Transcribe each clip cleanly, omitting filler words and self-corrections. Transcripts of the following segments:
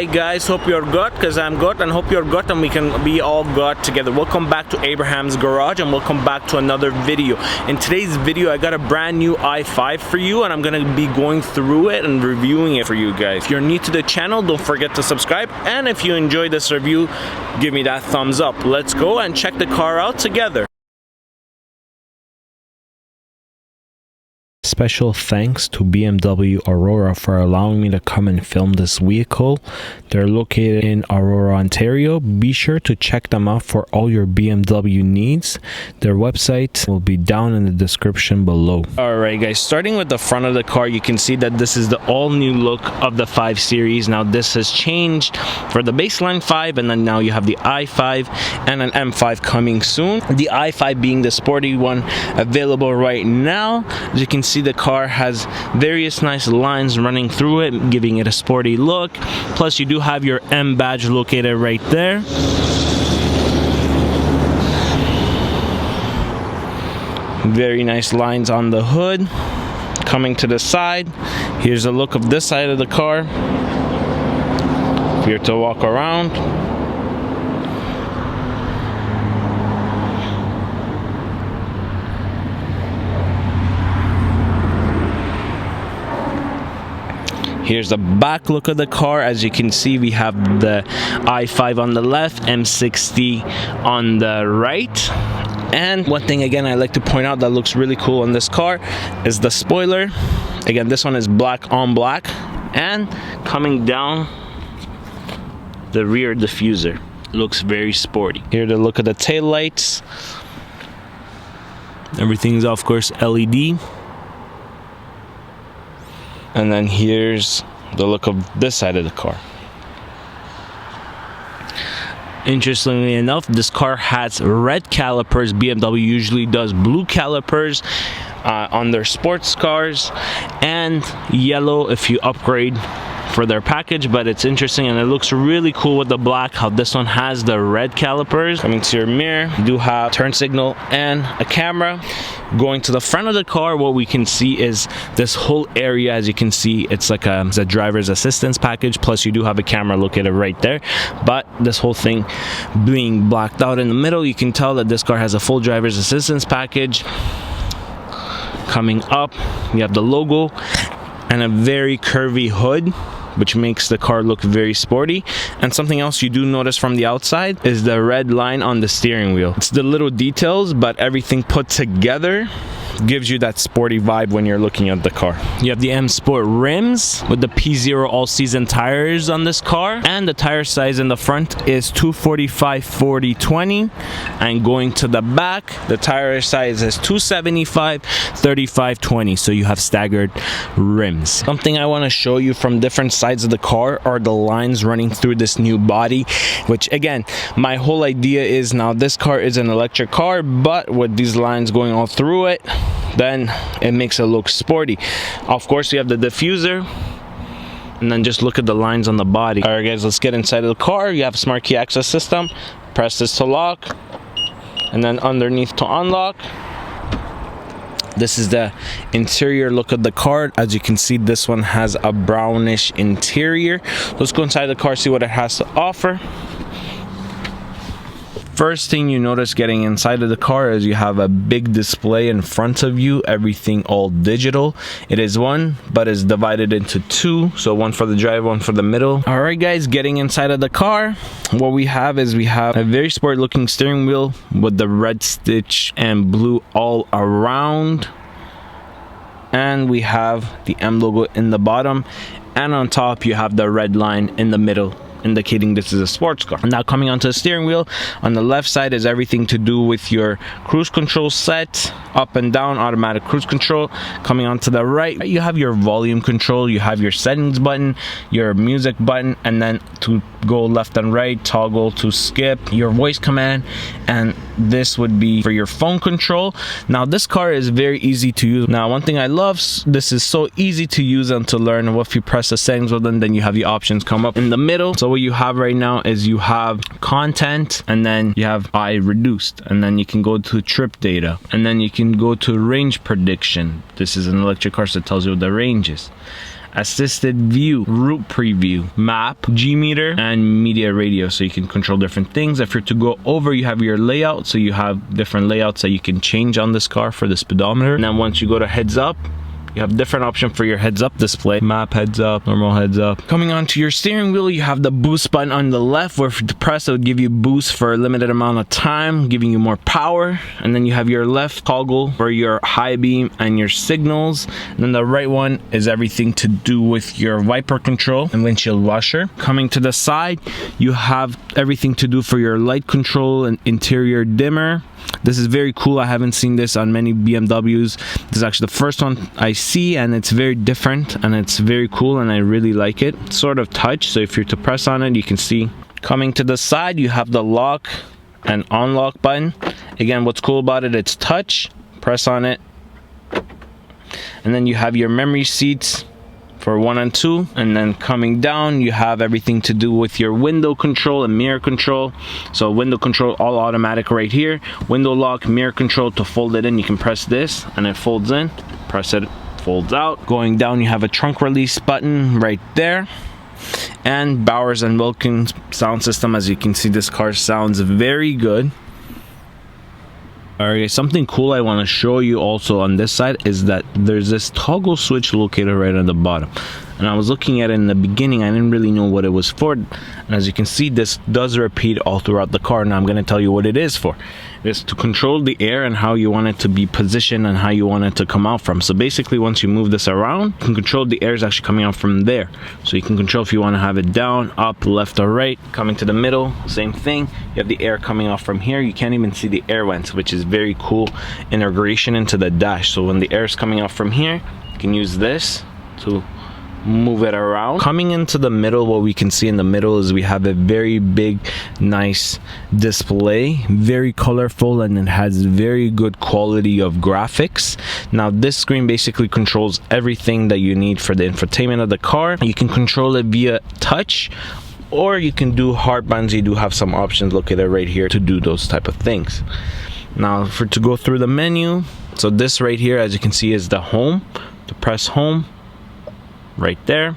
Alright guys, hope you're good, because I'm good, and hope you're good and we can be all good together. Welcome back to Abraham's Garage, and welcome back to another video. In today's video I got a brand new i5 for you, and I'm gonna be going through it and reviewing it for you guys. If you're new to the channel, don't forget to subscribe, and if you enjoyed this review, give me that thumbs up. Let's go and check the car out together. Special thanks to BMW Aurora for allowing me to come and film this vehicle. They're located in Aurora, Ontario. Be sure to check them out for all your BMW needs. Their website will be down in the description below. Alright guys, starting with the front of the car, you can see that this is the all new look of the 5 Series. Now this has changed for the baseline 5, and then now you have the i5 and an M5 coming soon. The i5 being the sporty one available right now. As you can see, the car has various nice lines running through it, giving it a sporty look. Plus you do have your M badge located right there. Very nice lines on the hood. Coming to the side, here's a look of this side of the car. If you're to walk around, here's the back look of the car. As you can see, we have the i5 on the left, M60 on the right. And one thing again I like to point out that looks really cool on this car is the spoiler. Again, this one is black on black, and coming down the rear diffuser looks very sporty. Here to look at the tail lights. Everything's of course LED. And then here's the look of this side of the car. Interestingly enough, this car has red calipers. BMW usually does blue calipers on their sports cars, and yellow if you upgrade for their package. But it's interesting, and it looks really cool with the black, how this one has the red calipers. Coming to your mirror, you do have turn signal and a camera. Going to the front of the car, what we can see is this whole area. As you can see, it's like a driver's assistance package, plus you do have a camera located right there. But this whole thing being blacked out in the middle, you can tell that this car has a full driver's assistance package. Coming up, we have the logo and a very curvy hood, which makes the car look very sporty. And something else you do notice from the outside is the red line on the steering wheel. It's the little details, but everything put together gives you that sporty vibe when you're looking at the car. You have the M Sport rims with the P0 all-season tires on this car, and the tire size in the front is 245/40/20, and going to the back, the tire size is 275/35/20, so you have staggered rims. Something I want to show you from different sides of the car are the lines running through this new body, which again, my whole idea is, now this car is an electric car, but with these lines going all through it, then it makes it look sporty. Of course, you have the diffuser, and then just look at the lines on the body. Alright guys, let's get inside of the car. You have a smart key access system. Press this to lock, and then underneath to unlock. This is the interior look of the car. As you can see, this one has a brownish interior. Let's go inside the car, see what it has to offer. First thing you notice getting inside of the car is you have a big display in front of you, everything all digital. It is one, but it's divided into two, so one for the driver, one for the middle. Alright guys, getting inside of the car, what we have is we have a very sport looking steering wheel with the red stitch and blue all around, and we have the M logo in the bottom, and on top you have the red line in the middle, indicating this is a sports car. Now coming onto the steering wheel, on the left side is everything to do with your cruise control set, up and down, automatic cruise control. Coming onto the right, you have your volume control, you have your settings button, your music button, and then to go left and right, toggle to skip, your voice command, and this would be for your phone control. Now this car is very easy to use. Now one thing I love, this is so easy to use and to learn. If you press the settings button, then you have the options come up in the middle. So what you have right now is you have content, and then you have I reduced, and then you can go to trip data, and then you can go to range prediction. This is an electric car, so it tells you what the range is. assisted view, route preview, map, G meter, and media radio, so you can control different things. If you're to go over, you have your layout, so you have different layouts that you can change on this car for the speedometer. And then once you go to heads up, you have different option for your heads up display. Map heads up, normal heads up. Coming onto your steering wheel, you have the boost button on the left, where if you press, it would give you boost for a limited amount of time, giving you more power. And then you have your left toggle for your high beam and your signals. And then the right one is everything to do with your wiper control and windshield washer. Coming to the side, you have everything to do for your light control and interior dimmer. This is very cool. I haven't seen this on many BMWs. This is actually the first one I see, and it's very different and it's very cool, and I really like it. It's sort of touch, so if you're to press on it, you can see. Coming to the side, you have the lock and unlock button. Again, what's cool about it, it's touch. Press on it, and then you have your memory seats for 1 and 2, and then coming down, you have everything to do with your window control and mirror control. So window control, all automatic right here. Window lock, mirror control. To fold it in, you can press this and it folds in. Press it, folds out. Going down, you have a trunk release button right there. And Bowers and Wilkins sound system. As you can see, this car sounds very good. Alright, something cool I want to show you also on this side is that there's this toggle switch located right on the bottom. And I was looking at it in the beginning, I didn't really know what it was for. And as you can see, this does repeat all throughout the car. Now I'm going to tell you what it is for. It's to control the air and how you want it to be positioned and how you want it to come out from. So basically, once you move this around, you can control the air is actually coming out from there. So you can control if you want to have it down, up, left, or right. Coming to the middle, same thing. You have the air coming out from here. You can't even see the air vents, which is very cool integration into the dash. So when the air is coming out from here, you can use this to move it around. Coming into the middle, what we can see in the middle is we have a very big, nice display, very colorful, and it has very good quality of graphics. Now this screen basically controls everything that you need for the infotainment of the car. You can control it via touch, or you can do hard buttons. You do have some options located right here to do those type of things. Now to go through the menu, so this right here, as you can see, is the home. To press home, right there,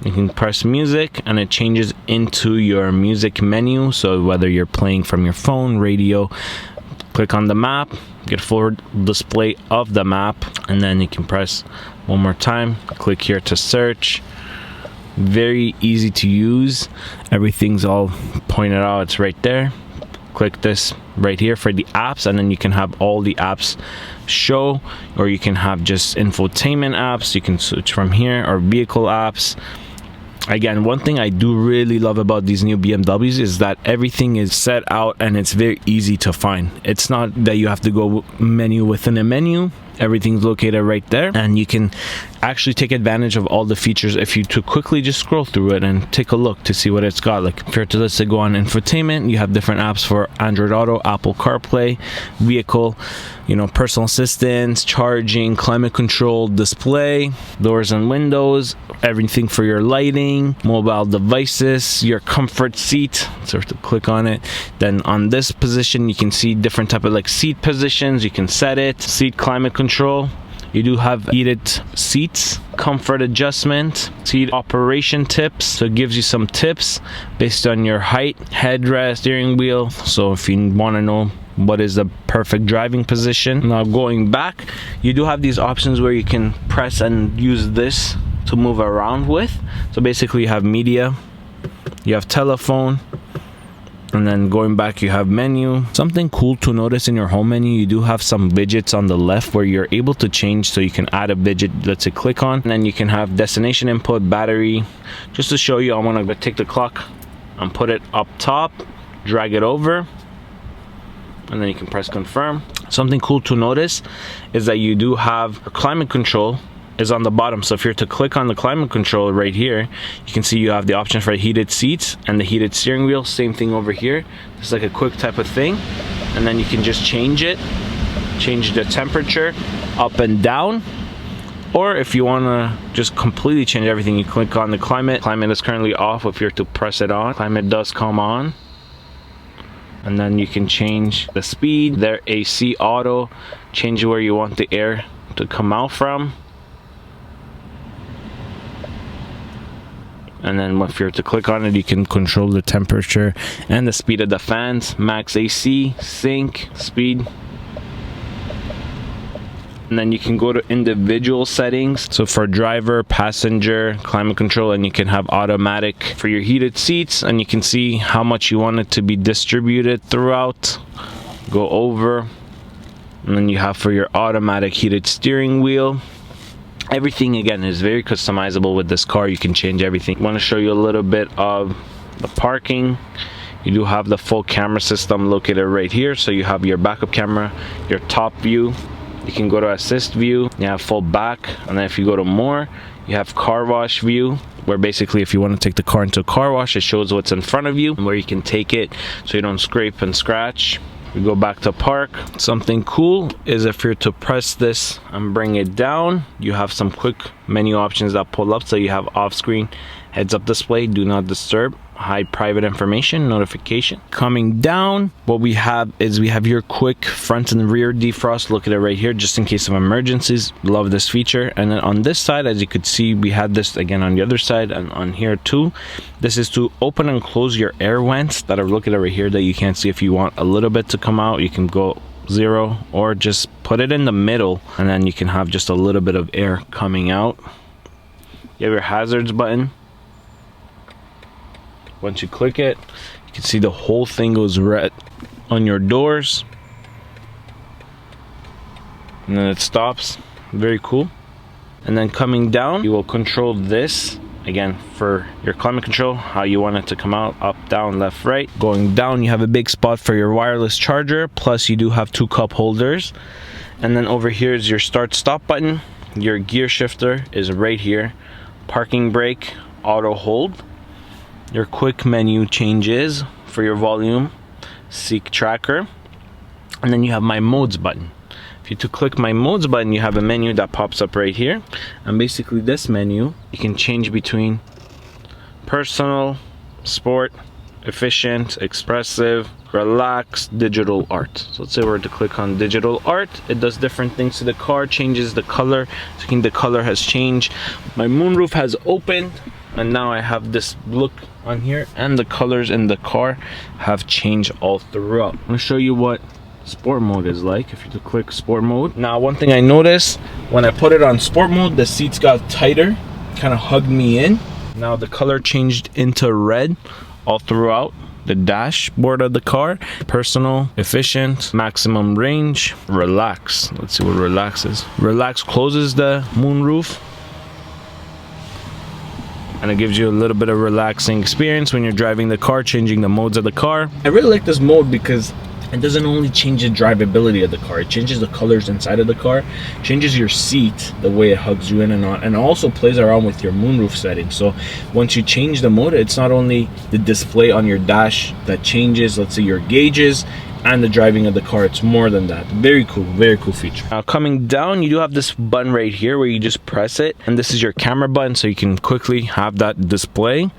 you can press music and it changes into your music menu. So whether you're playing from your phone, radio, click on the map, get full display of the map, and then you can press one more time, click here to search. Very easy to use, everything's all pointed out, it's right there. Click this right here for the apps, and then you can have all the apps show, or you can have just infotainment apps. You can switch from here, or vehicle apps. Again, one thing I do really love about these new BMWs is that everything is set out and it's very easy to find. It's not that you have to go menu within a menu. Everything's located right there, and you can actually take advantage of all the features if you to quickly just scroll through it and take a look to see what it's got. Like if you're to, let's say, go on infotainment, you have different apps for Android Auto, Apple CarPlay, vehicle, you know, personal assistance, charging, climate control, display, doors and windows, everything for your lighting, mobile devices, your comfort seat. So to click on it, then on this position you can see different type of like seat positions. You can set it, seat climate control. You do have heated seats, comfort adjustment, seat operation tips. So it gives you some tips based on your height, headrest, steering wheel. So if you want to know what is the perfect driving position. Now going back, you do have these options where you can press and use this to move around with. So basically you have media, you have telephone, and then going back you have menu. Something cool to notice in your home menu, you do have some widgets on the left where you're able to change. So you can add a widget, let's say click on, and then you can have destination input, battery. Just to show you, I want to take the clock and put it up top, drag it over, and then you can press confirm. Something cool to notice is that you do have climate control is on the bottom. So if you're to click on the climate control right here, you can see you have the option for heated seats and the heated steering wheel. Same thing over here. It's like a quick type of thing, and then you can just change it, change the temperature up and down. Or if you want to just completely change everything, you click on the climate. Climate is currently off. If you're to press it on, climate does come on. And then you can change the speed, their AC auto, change where you want the air to come out from. And then if you're to click on it, you can control the temperature and the speed of the fans, max AC, sync, speed. And then you can go to individual settings. So for driver, passenger, climate control, and you can have automatic for your heated seats, and you can see how much you want it to be distributed throughout. Go over, and then you have for your automatic heated steering wheel. Everything again is very customizable with this car. You can change everything. I want to show you a little bit of the parking. You do have the full camera system located right here. So you have your backup camera, your top view. You can go to assist view, you have full back, and then if you go to more, you have car wash view, where basically if you want to take the car into a car wash, it shows what's in front of you and where you can take it so you don't scrape and scratch. We go back to park. Something cool is if you're to press this and bring it down, you have some quick menu options that pull up. So you have off-screen heads-up display, do not disturb, hide private information, notification. Coming down, what we have is we have your quick front and rear defrost. Look at it right here, just in case of emergencies. Love this feature. And then on this side, as you could see, we had this again on the other side and on here too. This is to open and close your air vents that are located right here that you can't see. If you want a little bit to come out, you can go 0 or just put it in the middle, and then you can have just a little bit of air coming out. You have your hazards button. Once you click it, you can see the whole thing goes red on your doors, and then it stops. Very cool. And then coming down, you will control this again for your climate control, how you want it to come out, up, down, left, right. Going down, you have a big spot for your wireless charger, plus you do have 2 cup holders. And then over here is your start stop button. Your gear shifter is right here. Parking brake, auto hold. Your quick menu changes for your volume, seek tracker, and then you have my modes button. If you to click my modes button, you have a menu that pops up right here, and basically this menu you can change between personal, sport, efficient, expressive, relax, digital art. So let's say we're to click on digital art, it does different things to the car, changes the color. So the color has changed. My moonroof has opened, and now I have this look on here, and the colors in the car have changed all throughout. I'm gonna show you what sport mode is like. If you to click sport mode, now one thing I noticed when I put it on sport mode, the seats got tighter, kind of hugged me in. Now the color changed into red all throughout the dashboard of the car. Personal, efficient, maximum range, relax. Let's see what relax is. Relax closes the moonroof, and it gives you a little bit of relaxing experience when you're driving the car, changing the modes of the car. I really like this mode because it doesn't only change the drivability of the car, it changes the colors inside of the car, changes your seat, the way it hugs you in and on, and also plays around with your moonroof settings. So once you change the mode, it's not only the display on your dash that changes, let's say your gauges, and the driving of the car, it's more than that. Very cool feature. Now coming down, you do have this button right here where you just press it, and this is your camera button, so you can quickly have that display.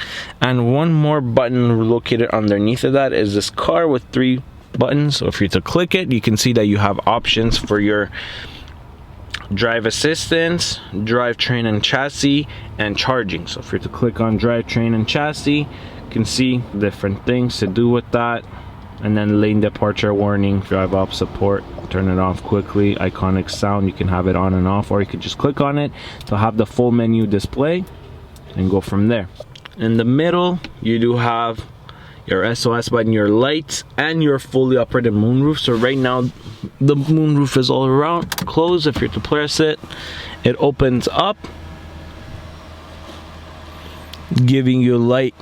And one more button located underneath of that is this car with 3 buttons. So if you're to click it, you can see that you have options for your drive assistance, drivetrain and chassis, and charging. So if you're to click on drivetrain and chassis, you can see different things to do with that. And then lane departure warning, drive up support, turn it off quickly, iconic sound, you can have it on and off, or you could just click on it to have the full menu display and go from there. In the middle, you do have your SOS button, your lights, and your fully operated moonroof. So right now the moonroof is all around closed. If you're to press it, it opens up, giving you light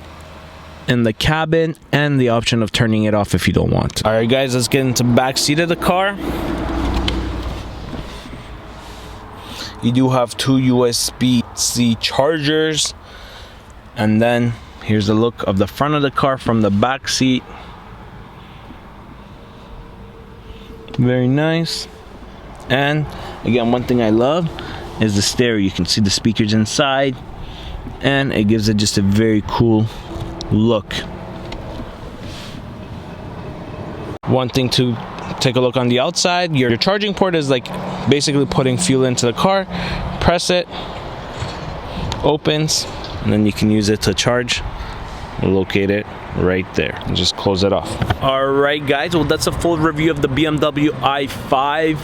in the cabin and the option of turning it off if you don't want. All right guys, let's get into the back seat of the car. You do have 2 USB-C chargers, and then here's the look of the front of the car from the back seat. Very nice. And again, one thing I love is the stereo. You can see the speakers inside, and it gives it just a very cool look. One thing to take a look on the outside, your charging port is like basically putting fuel into the car. Press it, opens, and then you can use it to charge. Locate it right there and just close it off. All right, guys, well, that's a full review of the BMW i5.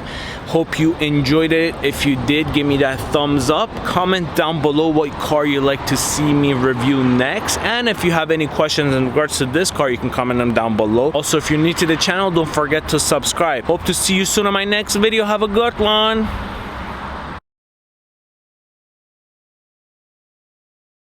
Hope you enjoyed it. If you did, give me that thumbs up. Comment down below what car you'd like to see me review next, and if you have any questions in regards to this car, you can comment them down below. Also, if you're new to the channel, don't forget to subscribe. Hope to see you soon on my next video. Have a good one.